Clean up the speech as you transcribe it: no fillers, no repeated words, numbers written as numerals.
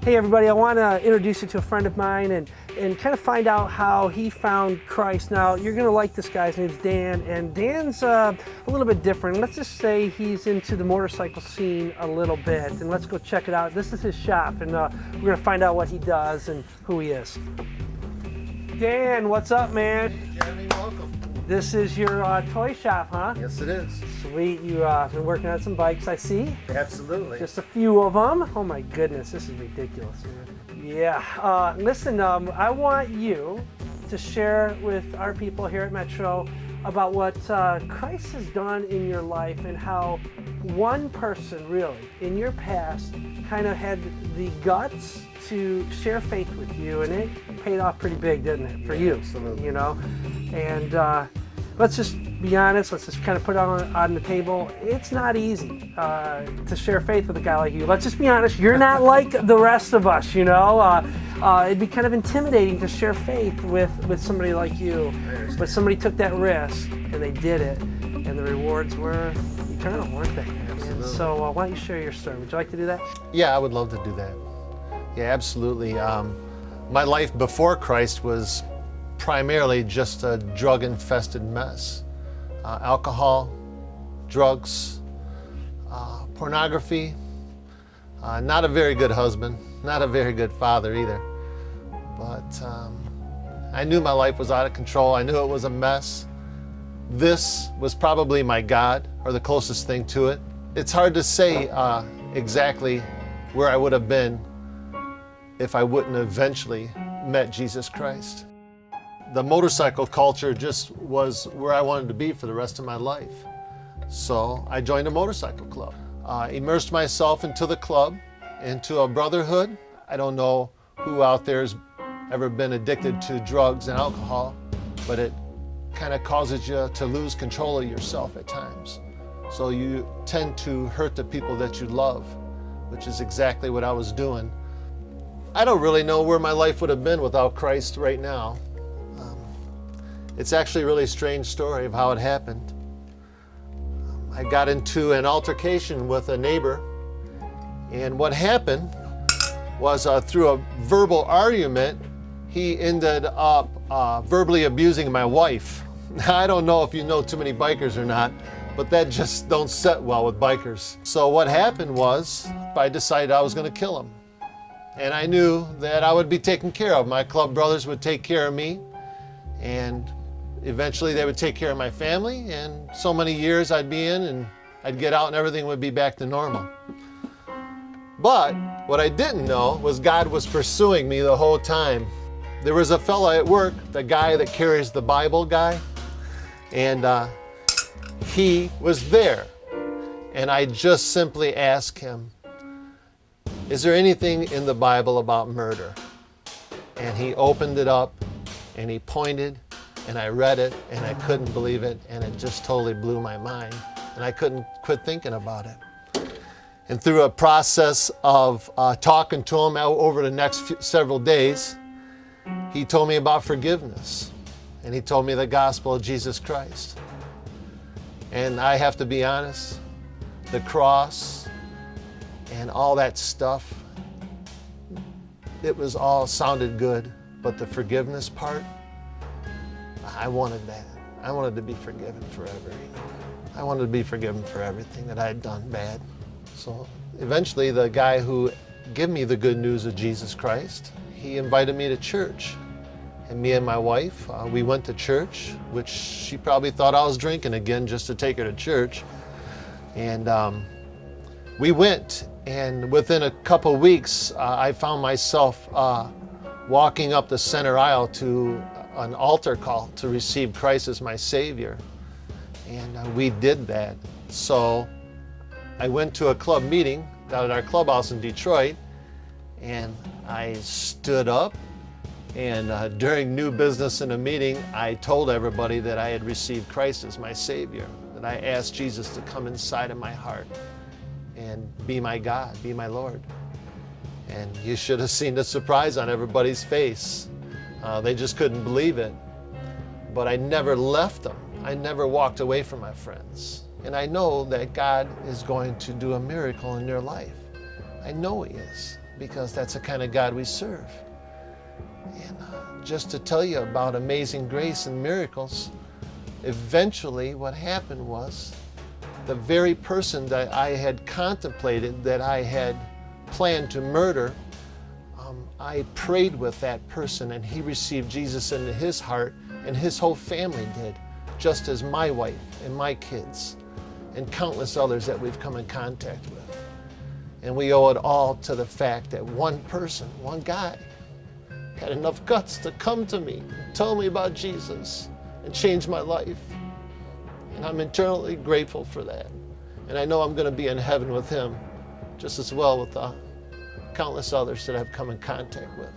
Hey everybody, I want to introduce you to a friend of mine and kind of find out how he found Christ. Now, you're going to like this guy. His name's Dan, and Dan's a little bit different. Let's just say he's into the motorcycle scene a little bit, and let's go check it out. This is his shop, and we're going to find out what he does and who he is. Dan, what's up, man? Hey, Jeremy, welcome. This is your toy shop, huh? Yes, it is. Sweet. You've been working on some bikes, I see. Absolutely. Just a few of them. Oh my goodness, this is ridiculous, man. Yeah. Listen, I want you to share with our people here at Metro about what Christ has done in your life and how one person really in your past kind of had the guts to share faith with you, and it paid off pretty big, didn't it, for you? Absolutely. You know, and let's just be honest. Let's just kind of put it on the table. It's not easy to share faith with a guy like you. Let's just be honest. You're not like the rest of us, you know. It'd be kind of intimidating to share faith with somebody like you. But somebody took that risk and they did it, and the rewards were eternal, weren't they? And so why don't you share your story? Would you like to do that? Yeah, I would love to do that. Yeah, absolutely. My life before Christ was primarily just a drug-infested mess. Alcohol, drugs, pornography, not a very good husband, not a very good father either. But I knew my life was out of control. I knew it was a mess. This was probably my God, or the closest thing to it. It's hard to say exactly where I would have been if I wouldn't eventually met Jesus Christ. The motorcycle culture just was where I wanted to be for the rest of my life. So I joined a motorcycle club, immersed myself into the club, into a brotherhood. I don't know who out there has ever been addicted to drugs and alcohol, but it kind of causes you to lose control of yourself at times. So you tend to hurt the people that you love, which is exactly what I was doing. I don't really know where my life would have been without Christ right now. It's actually a really strange story of how it happened. I got into an altercation with a neighbor, and what happened was through a verbal argument, he ended up verbally abusing my wife. I don't know if you know too many bikers or not, but that just don't set well with bikers. So what happened was I decided I was going to kill him. And I knew that I would be taken care of. My club brothers would take care of me, and eventually they would take care of my family, and so many years I'd be in and I'd get out and everything would be back to normal. But what I didn't know was God was pursuing me the whole time. There was a fella at work, the guy that carries the Bible guy, and he was there. And I just simply asked him, is there anything in the Bible about murder? And he opened it up and he pointed, and I read it and I couldn't believe it, and it just totally blew my mind, and I couldn't quit thinking about it. And through a process of talking to him over the next several days, he told me about forgiveness, and he told me the gospel of Jesus Christ. And I have to be honest, the cross and all that stuff, it was all sounded good, but the forgiveness part, I wanted that. I wanted to be forgiven forever. You know? I wanted to be forgiven for everything that I had done bad. So eventually the guy who gave me the good news of Jesus Christ, he invited me to church. And me and my wife, we went to church, which she probably thought I was drinking again just to take her to church. And we went, and within a couple weeks, I found myself walking up the center aisle to an altar call to receive Christ as my Savior. And we did that. So I went to a club meeting down at our clubhouse in Detroit, and I stood up, and during new business in a meeting, I told everybody that I had received Christ as my Savior, that I asked Jesus to come inside of my heart and be my God, be my Lord. And you should have seen the surprise on everybody's face. They just couldn't believe it. But I never left them. I never walked away from my friends. And I know that God is going to do a miracle in their life. I know He is. because that's the kind of God we serve. And just to tell you about amazing grace and miracles, eventually what happened was the very person that I had contemplated, that I had planned to murder, I prayed with that person and he received Jesus into his heart, and his whole family did, just as my wife and my kids and countless others that we've come in contact with. And we owe it all to the fact that one person, one guy, had enough guts to come to me and tell me about Jesus and change my life. And I'm eternally grateful for that. And I know I'm going to be in heaven with him just as well with the countless others that I've come in contact with.